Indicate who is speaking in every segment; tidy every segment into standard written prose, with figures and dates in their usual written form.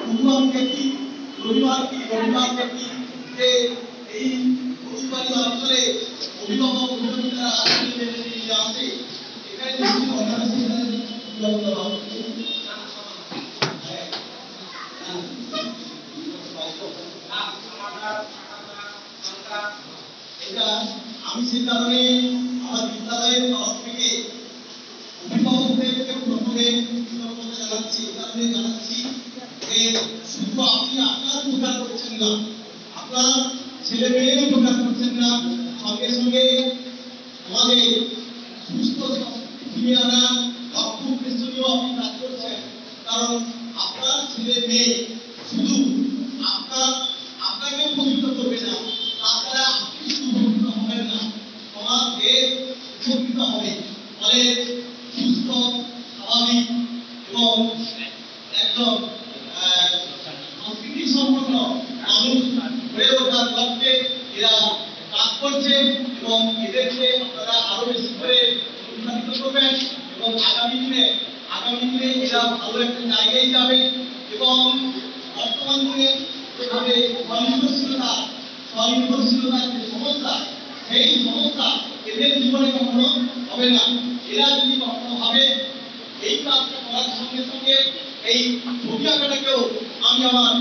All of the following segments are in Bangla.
Speaker 1: গুরুবার দেখি, রবিবার দেখি যে এই ফুলবাড়ি অঞ্চলে অভিভাবক অভিভাবিকারা আসলে নিয়ে আসে, এখানে কিছু অর্গানাইজেশনের এটা আমি সেই কারণে আমার বিদ্যালয়ের তরফ থেকে অভিভাবকদেরকে প্রথমে কৃতজ্ঞতা জানাচ্ছি, কারণে জানাচ্ছি যে শুধু আপনি আপনার উপকার করছেন না, আপনার ছেলে মেয়ের উপকার করছেন না, সঙ্গে সঙ্গে আমাদের সুস্থ ফিরিয়ে আনা লক্ষ্য উদ্দেশ্য নিয়েও আপনি কাজ করছেন। কারণ আপনার ছেলে মেয়ে শুধু আপনাকে উপকৃত করবে না, তাছাড়া আপনি শুধু উপকৃত হবেন না, তোমার দেশ উপকৃত হবে। ফলে সুস্থ, স্বাভাবিক এবং একদম সংস্কৃতি সম্পন্ন মানুষ হয়ে ওঠার লক্ষ্যে এরা কাজ করছে এবং এদেরকে আপনারা আরো বেশি করে উৎসাহিত করবেন এবং আগামী দিনে এরা ভালো একটা জায়গায় যাবে এবং বর্তমান দিনে যেভাবে স্বনির্ভরশীলতার যে সমস্যা, সেই সমস্যা এদের জীবনে কখনো হবে না। এরা যদি কখনো ভাবে এই কাজটা করার সঙ্গে সঙ্গে এই ছবি আঁকাটাকেও আমি আমার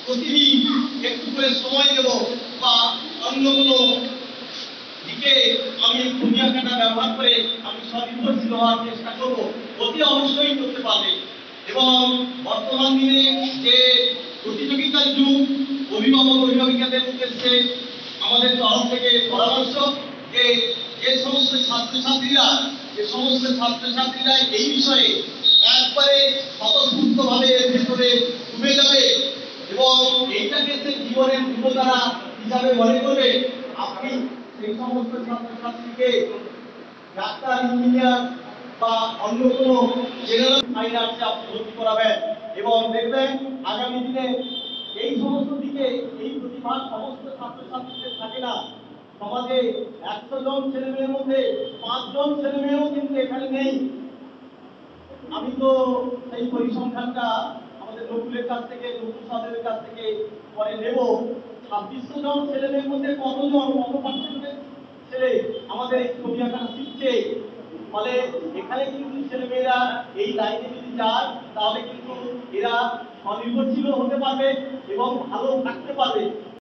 Speaker 1: প্রতিদিন একটু করে সময় দেব বা অন্য কোনো দিকে আমি ছবি আঁকাটা ব্যবহার করে আমি স্বনির্ভরশীল হওয়ার চেষ্টা করব, অতি অবশ্যই করতে পারবে। এবং বর্তমান দিনে যে প্রতিযোগিতার যুগ, অভিভাবক অভিভাবিকাদের উদ্দেশ্যে আমাদের তরফ থেকে পরামর্শ যে যে সমস্ত ছাত্রছাত্রীরা এই বিষয়ে একবারে স্বতঃস্ফূর্তভাবে এর ভেতরে ডুবে যাবে এবং এইটাকে সে জীবনের ধ্রুবতারা হিসাবে মনে করবে, আপনি সেই সমস্ত ছাত্রছাত্রীকে ডাক্তার, ইঞ্জিনিয়ার বা অন্য কোনো জেনারেল ফাইন আর্টসে আপনি ভর্তি করাবেন এবং দেখবেন আগামী দিনে এই সমস্ত দিকে এই প্রতিভা সমস্ত ছাত্রছাত্রীদের থাকে না। সমাজে 100 জন ছেলে মেয়ের মধ্যে 5 জন ছেলে মেয়েও কিন্তু এখানে নেই। আমি তো সেই পরিসংখ্যানটা আমাদের নকুলের কাছ থেকে, নকুল সাহেবের কাছ থেকে পরে নেব। 2600 জন ছেলে মেয়ের মধ্যে কত পার্সেন্টেজ ছেলে আমাদের এই ছবি আঁকাটা শিখছে। ফলে এখানে কিন্তু ছেলে মেয়েরা এই লাইনে যদি যায় তাহলে কিন্তু এরা স্বনির্ভরশীল হতে পারবে এবং ভালো থাকতে পারবে।